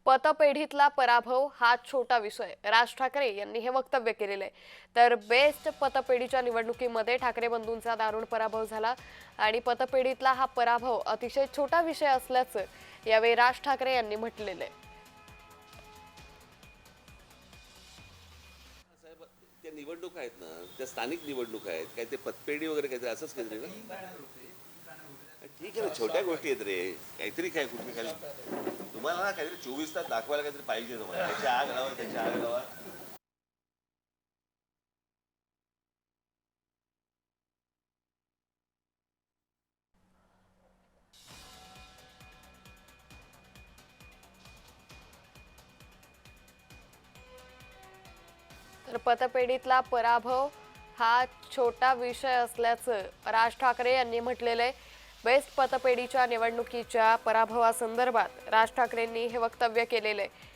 पतपेढीतला पराभव हा छोटा विषय, राज ठाकरे यांनी हे वक्तव्य केलेलं आहे। तर बेस्ट पतपेढीच्या निवडणुकीमध्ये ठाकरे बंधूंचा दारुण पराभव झाला आणि पतपेढीतला हा पराभव अतिशय छोटा विषय असल्याचं यावेळी राज ठाकरे यांनी म्हटलेलं आहे। त्या निवडणूक आहेत ना, त्या स्थानिक निवडणूक आहेत, काय ते पतपेढी वगैरे काहीतरी असंच काहीतरी ना। ठीक आहे ना, छोट्या गोष्टी आहेत रे, काहीतरी काय कुठे खाली तुम्हाला ना काहीतरी 24 तास दाखवायला काहीतरी पाहिजे तुम्हाला, त्याच्या आग लावा त्याच्या आग लावा। तर पतपेढीतला पराभव हा छोटा विषय असल्याचं राज ठाकरे यांनी म्हटलेलं आहे। बेस्ट पतपेढीच्या निवडणुकीच्या पराभवासंदर्भात राज ठाकरेंनी हे वक्तव्य केलेलं आहे।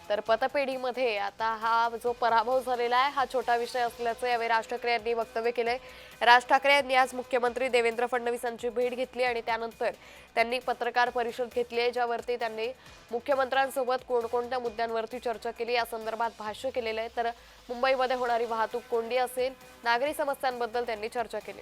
तर पतपेढीमध्ये आता हा जो पराभव झालेला आहे हा छोटा विषय असल्याचं यावेळी राज ठाकरे यांनी वक्तव्य केलंय। राज ठाकरे यांनी आज मुख्यमंत्री देवेंद्र फडणवीसांची भेट घेतली आणि त्यानंतर त्यांनी पत्रकार परिषद घेतली आहे, ज्यावरती त्यांनी मुख्यमंत्र्यांसोबत कोणकोणत्या मुद्द्यांवरती चर्चा केली या संदर्भात भाष्य केलेलं आहे। तर मुंबईमध्ये होणारी वाहतूक कोंडी असेल, नागरी समस्यांबद्दल त्यांनी चर्चा केली।